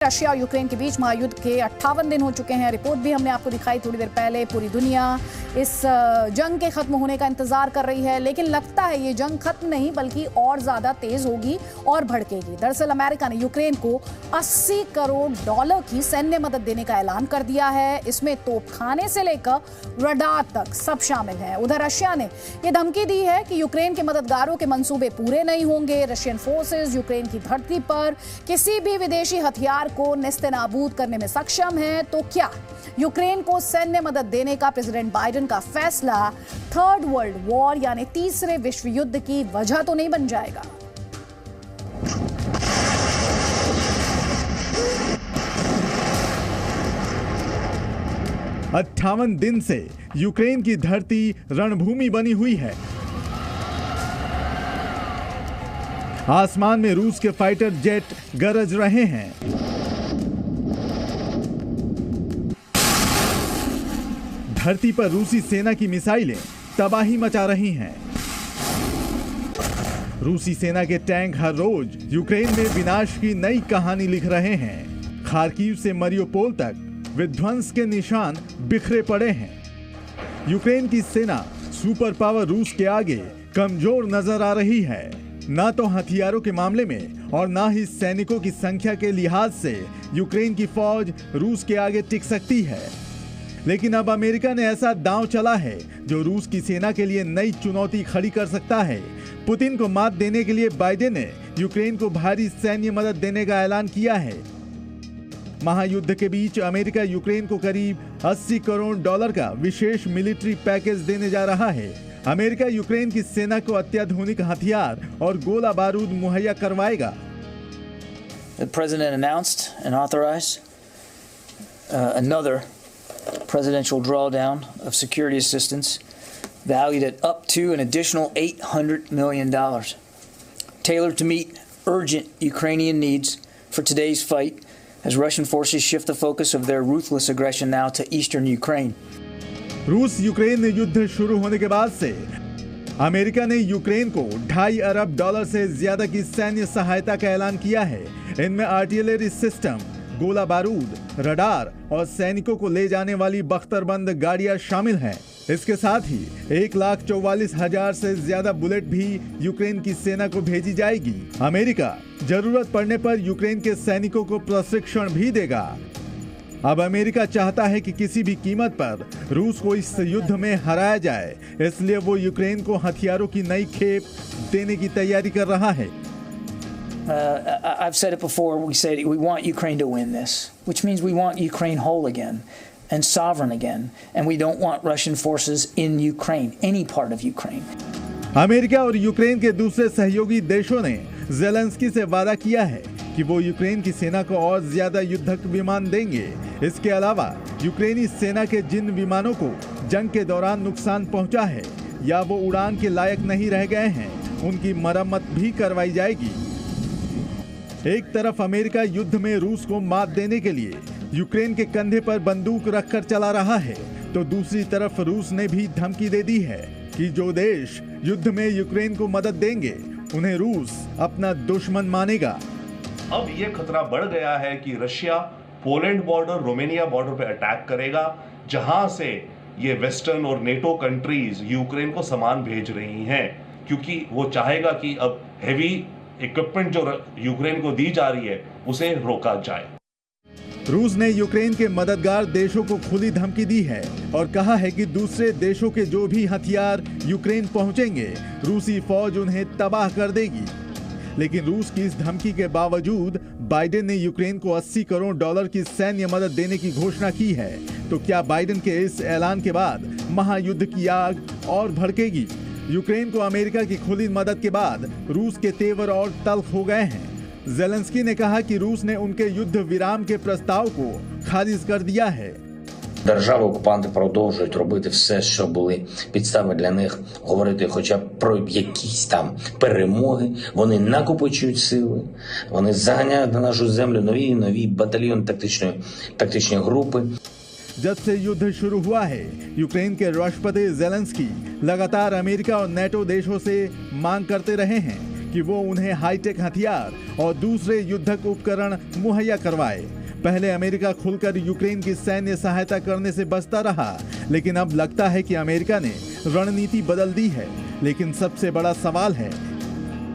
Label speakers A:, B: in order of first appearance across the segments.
A: Russia और Ukraine के बीच महायुद्ध के 58 दिन हो चुके हैं। रिपोर्ट भी हमने आपको दिखाई थोड़ी देर पहले। पूरी दुनिया इस जंग के खत्म होने का इंतजार कर रही है, लेकिन लगता है ये जंग खत्म नहीं बल्कि और ज्यादा तेज होगी और भड़केगी। दरअसल अमेरिका ने यूक्रेन को 80 करोड़ डॉलर की सैन्य मदद देने का ऐलान कर दिया है। इसमें तोपखाने से लेकर रडार तक सब शामिल है। उधर रशिया ने यह धमकी दी है कि यूक्रेन के मददगारों के मंसूबे पूरे नहीं होंगे। रशियन फोर्सेस यूक्रेन की धरती पर किसी भी विदेशी हथियार को नेस्तनाबूद करने में सक्षम है। तो क्या यूक्रेन को सैन्य मदद देने का प्रेसिडेंट बाइडेन का फैसला थर्ड वर्ल्ड वॉर यानी तीसरे विश्व युद्ध की वजह तो नहीं बन जाएगा?
B: अट्ठावन दिन से यूक्रेन की धरती रणभूमि बनी हुई है। आसमान में रूस के फाइटर जेट गरज रहे हैं। धरती पर रूसी सेना की मिसाइलें तबाही मचा रही हैं। रूसी सेना के टैंक हर रोज यूक्रेन में विनाश की नई कहानी लिख रहे हैं। खार्किव से मरियोपोल तक विध्वंस के निशान बिखरे पड़े हैं। यूक्रेन की सेना सुपर पावर रूस के आगे कमजोर नजर आ रही है। ना तो हथियारों के मामले में और ना ही सैनिकों की संख्या के लिहाज से यूक्रेन की फौज रूस के आगे टिक सकती है। लेकिन अब अमेरिका ने ऐसा दांव चला है जो रूस की सेना के लिए नई चुनौती खड़ी कर सकता है। पुतिन को मात देने के लिए बाइडेन ने यूक्रेन को भारी सैन्य मदद देने का ऐलान किया है। महायुद्ध के बीच अमेरिका यूक्रेन को करीब 80 करोड़ डॉलर का विशेष मिलिट्री पैकेज देने जा रहा है। अमेरिका यूक्रेन की सेना को अत्याधुनिक हथियार और गोला बारूद मुहैया करवाएगा।
C: The president announced and authorized another presidential drawdown of security assistance valued at up to an additional $800 million, tailored to meet urgent Ukrainian needs for today's fight as Russian forces shift the focus of their ruthless aggression now to eastern Ukraine.
B: रूस Ukraine युद्ध शुरू होने के बाद से America ने Ukraine को $2.5 अरब से ज्यादा की सैन्य सहायता का ऐलान किया है। इनमें आर्टिलरी सिस्टम, गोला बारूद, रडार और सैनिकों को ले जाने वाली बख्तरबंद गाड़ियां शामिल हैं। इसके साथ ही 1,44,000 से ज्यादा बुलेट भी यूक्रेन की सेना को भेजी जाएगी। अमेरिका जरूरत पड़ने पर यूक्रेन के सैनिकों को प्रशिक्षण भी देगा। अब अमेरिका चाहता है कि किसी भी कीमत पर रूस को इस युद्ध में हराया जाए, इसलिए वो यूक्रेन को हथियारों की नई खेप देने की तैयारी कर रहा है।
C: I've said it before. We want Ukraine to win this, which means we want Ukraine whole again and sovereign again, and we don't want Russian forces in Ukraine, any part of Ukraine.
B: America और Ukraine के दूसरे सहयोगी देशों ने Zelensky से वादा किया है कि वो यूक्रेन की सेना को और ज्यादा युद्धक विमान देंगे। इसके अलावा यूक्रेनी सेना के जिन विमानों को जंग के दौरान नुकसान पहुंचा है या वो उड़ान के लायक नहीं रह गए हैं, उनकी मरम्मत भी करवाई जाएगी। एक तरफ अमेरिका युद्ध में रूस को मात देने के लिए यूक्रेन के कंधे पर बंदूक रखकर चला रहा है, तो दूसरी तरफ रूस ने भी धमकी दे दी है कि जो देश युद्ध में यूक्रेन को मदद देंगे उन्हें रूस अपना दुश्मन मानेगा।
D: अब ये खतरा बढ़ गया है कि Russia Poland border, Romania border पे अटैक करेगा, जहां से ये वेस्टर्न और नेटो कंट्रीज यूक्रेन को सामान भेज रही हैं, क्योंकि वो चाहेगा कि अब हेवी इक्विपमेंट जो यूक्रेन को दी जा रही है उसे रोका जाए।
B: रूस ने यूक्रेन के मददगार देशों को खुली धमकी दी है और कहा है कि दूसरे देशों के जो भी हथियार यूक्रेन पहुंचेंगे, रूसी फौज उन्हें तबाह कर देगी। लेकिन रूस की इस धमकी के बावजूद बाइडेन ने यूक्रेन को 80 करोड़ डॉलर की सैन्य मदद देने की घोषणा की है। तो क्या बाइडेन के इस ऐलान के बाद महायुद्ध की आग और भड़केगी? यूक्रेन को अमेरिका की खुली मदद के बाद रूस के तेवर और तल्ख हो गए हैं। ज़ेलेंस्की ने कहा कि रूस ने उनके युद्ध विराम के प्रस्ताव को खारिज कर दिया है।
E: Держави-окупанти продовжують робити все, що були підстави для них говорити хоча б про якісь там перемоги. Вони накопичують сили, вони заганяють на нашу землю нові і нові батальйони тактичні групи.
B: जब से युद्ध शुरू हुआ है, यूक्रेन के राष्ट्रपति ज़ेलेंस्की लगातार अमेरिका और नेटो देशों से मांग करते रहे हैं कि वो उन्हें हाईटेक हथियार और दूसरे युद्धक उपकरण मुहैया करवाए। पहले अमेरिका खुलकर यूक्रेन की सैन्य सहायता करने से बचता रहा, लेकिन अब लगता है कि अमेरिका ने रणनीति बदल दी है। लेकिन सबसे बड़ा सवाल है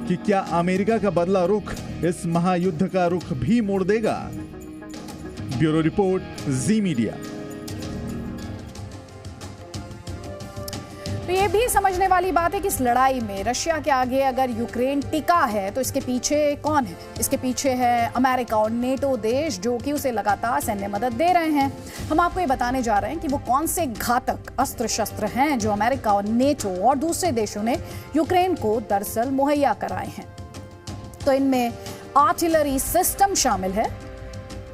B: कि क्या अमेरिका का बदला रुख इस महायुद्ध का रुख भी मोड़ देगा? ब्यूरो रिपोर्ट, जी मीडिया।
A: तो ये भी समझने वाली बात है कि इस लड़ाई में रशिया के आगे अगर यूक्रेन टिका है तो इसके पीछे कौन है? इसके पीछे है अमेरिका और नेटो देश, जो कि उसे लगातार सैन्य मदद दे रहे हैं। हम आपको ये बताने जा रहे हैं कि वो कौन से घातक अस्त्र शस्त्र हैं जो अमेरिका और नेटो और दूसरे देशों ने यूक्रेन को दरअसल मुहैया कराए हैं। तो इनमें आर्टिलरी सिस्टम शामिल है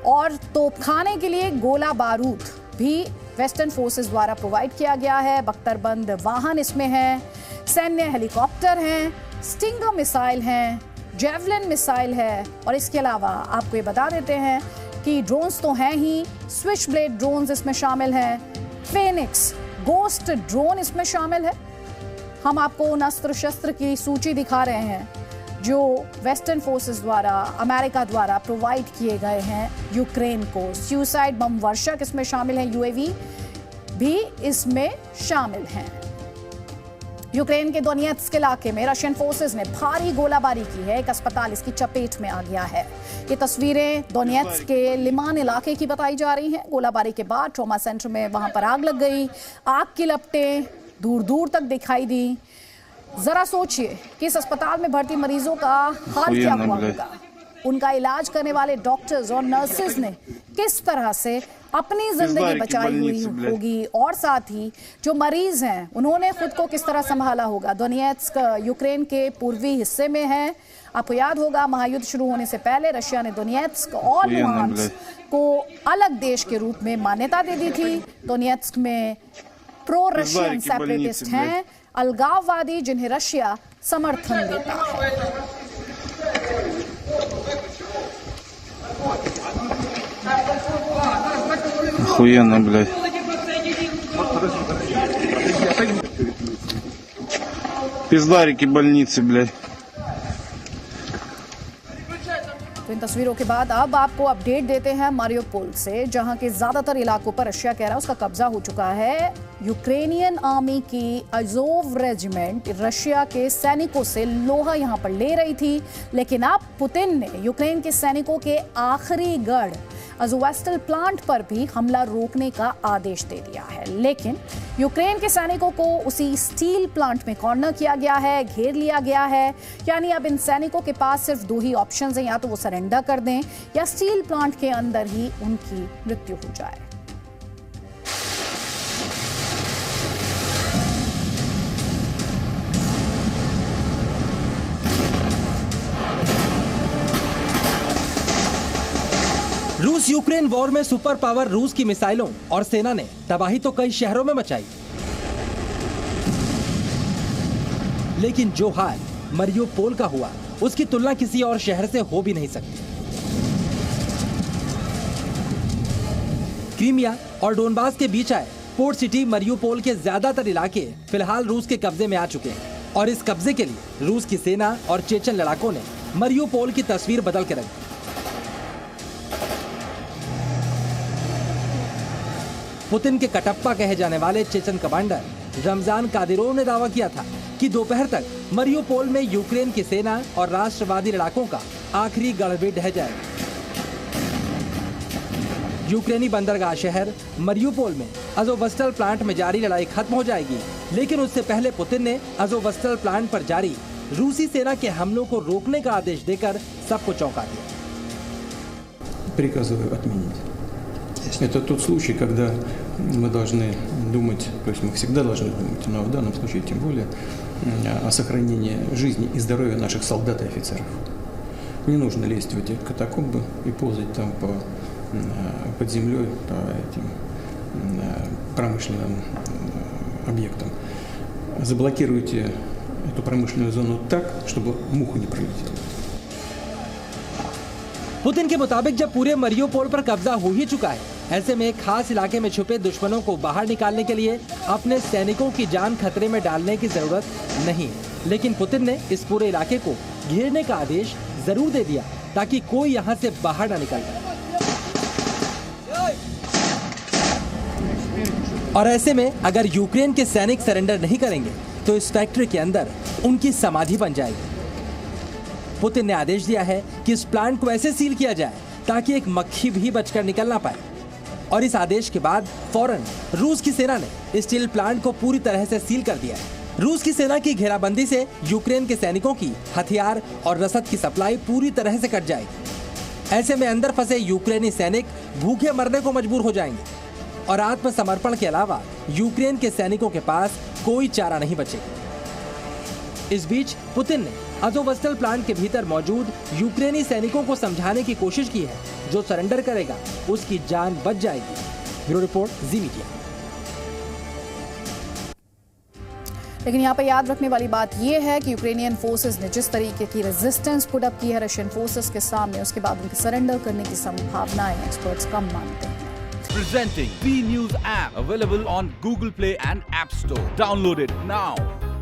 A: और तोपखाने के लिए गोला बारूद भी वेस्टर्न फोर्सेस द्वारा प्रोवाइड किया गया है। बख्तरबंद वाहन इसमें है, सैन्य हेलीकॉप्टर हैं, स्टिंगर मिसाइल हैं, जेवलिन मिसाइल है और इसके अलावा आपको ये बता देते हैं कि ड्रोन्स तो हैं ही, स्विच ब्लेड ड्रोन्स इसमें शामिल हैं, फेनिक्स गोस्ट ड्रोन इसमें शामिल है। हम आपको उन अस्त्र शस्त्र की सूची दिखा रहे हैं जो वेस्टर्न फोर्सेस द्वारा, अमेरिका द्वारा प्रोवाइड किए गए हैं यूक्रेन को। सुसाइड बम वर्षक इसमें शामिल हैं, यूएवी भी इसमें शामिल हैं। यूक्रेन के दोनेत्स्क इलाके में रशियन फोर्सेस ने भारी गोलाबारी की है। एक अस्पताल इसकी चपेट में आ गया है। ये तस्वीरें दोनेत्स्क के लिमान इलाके की बताई जा रही हैं। गोलाबारी के बाद ट्रॉमा सेंटर में वहां पर आग लग गई। आग की लपटें दूर दूर तक दिखाई दी। जरा सोचिए कि इस अस्पताल में भर्ती मरीजों का हाल क्या हुआ होगा। उनका इलाज करने वाले डॉक्टर्स और नर्सेज ने किस तरह से अपनी जिंदगी बचाई हुई होगी और साथ ही जो मरीज हैं उन्होंने खुद को किस तरह संभाला होगा। दोनेत्स्क यूक्रेन के पूर्वी हिस्से में है। आपको याद होगा महायुद्ध शुरू होने से पहले रशिया ने दोनेत्स्क और लुहांस्क को अलग देश के रूप में मान्यता दे दी थी। दोनेत्स्क में प्रो रशियन सेपरेटिस्ट हैं, अलगाववादी जिन्हें रशिया समर्थन देता है।
F: Охуенно, блядь. Пиздарики больницы, блядь.
A: तो इन तस्वीरों के बाद अब आपको अपडेट देते हैं मारियोपोल से, जहां के ज्यादातर इलाकों पर रशिया कह रहा है उसका कब्जा हो चुका है। यूक्रेनियन आर्मी की अजोव रेजिमेंट रशिया के सैनिकों से लोहा यहां पर ले रही थी, लेकिन अब पुतिन ने यूक्रेन के सैनिकों के आखिरी गढ़ अज़ोवस्टल प्लांट पर भी हमला रोकने का आदेश दे दिया है। लेकिन यूक्रेन के सैनिकों को उसी स्टील प्लांट में कॉर्नर किया गया है, घेर लिया गया है। यानी अब इन सैनिकों के पास सिर्फ दो ही ऑप्शंस हैं, या तो वो सरेंडर कर दें या स्टील प्लांट के अंदर ही उनकी मृत्यु हो जाए।
G: रूस यूक्रेन वॉर में सुपर पावर रूस की मिसाइलों और सेना ने तबाही तो कई शहरों में मचाई, लेकिन जो हाल मारियोपोल का हुआ उसकी तुलना किसी और शहर से हो भी नहीं सकती। क्रीमिया और डोनबास के बीच आए पोर्ट सिटी मारियोपोल के ज्यादातर इलाके फिलहाल रूस के कब्जे में आ चुके हैं और इस कब्जे के लिए रूस की सेना और चेचन लड़ाकों ने मारियोपोल की तस्वीर बदल के रख दी। पुतिन के कटप्पा कहे जाने वाले चेचन कमांडर रमजान कादिरोव ने दावा किया था कि दोपहर तक मारियोपोल में यूक्रेन की सेना और राष्ट्रवादी लड़ाकों का आखिरी गढ़ भी ढह जाएगा। यूक्रेनी बंदरगाह शहर मारियोपोल में अज़ोवस्टल प्लांट में जारी लड़ाई खत्म हो जाएगी, लेकिन उससे पहले पुतिन ने अज़ोवस्टल प्लांट पर जारी रूसी सेना के हमलों को रोकने का आदेश देकर सबको चौंका दिया।
H: Это тот случай, когда мы должны думать, то есть мы всегда должны думать, но в данном случае тем более о сохранении жизни и здоровья наших солдат и офицеров. Не нужно лезть в эти катакомбы и ползать там под землей по этим промышленным объектам. Заблокируйте эту промышленную зону так, чтобы муха не пролетела.
G: पुतिन के मुताबिक जब पूरे मारियोपोल पर कब्जा हो ही चुका है, ऐसे में एक खास इलाके में छुपे दुश्मनों को बाहर निकालने के लिए अपने सैनिकों की जान खतरे में डालने की जरूरत नहीं है। लेकिन पुतिन ने इस पूरे इलाके को घेरने का आदेश जरूर दे दिया ताकि कोई यहाँ से बाहर न निकल पाए। और ऐसे में अगर यूक्रेन के सैनिक सरेंडर नहीं करेंगे तो इस फैक्ट्री के अंदर उनकी समाधि बन जाएगी। पुतिन ने आदेश दिया है कि इस प्लांट को ऐसे सील किया जाए ताकि एक मक्खी भी बचकर निकल ना पाए। और इस आदेश के बाद फौरन रूस की सेना ने स्टील प्लांट को पूरी तरह से सील कर दिया है। रूस की सेना की घेराबंदी से यूक्रेन के सैनिकों की हथियार और रसद की सप्लाई पूरी तरह से कट जाएगी। ऐसे में अंदर फंसे यूक्रेनी सैनिक भूखे मरने को मजबूर हो जाएंगे और आत्मसमर्पण के अलावा यूक्रेन के सैनिकों के पास कोई चारा नहीं बचेगा। इस बीच पुतिन ने अज़ोवस्टल प्लांट के भीतर मौजूद यूक्रेनी सैनिकों को समझाने की कोशिश की है, जो सरेंडर करेगा उसकी जान बच जाएगी। ब्यूरो रिपोर्ट, जी मीडिया।
A: लेकिन यहाँ पे याद रखने वाली बात यह है कि यूक्रेनियन फोर्सेस ने जिस तरीके की रेजिस्टेंस पुट अप की है रशियन फोर्सेस के सामने, उसके बाद उनके सरेंडर करने की संभावनाएं एक्सपर्ट्स कम मानते हैं।
I: Presenting B News app, available on Google Play and App Store. Download it now.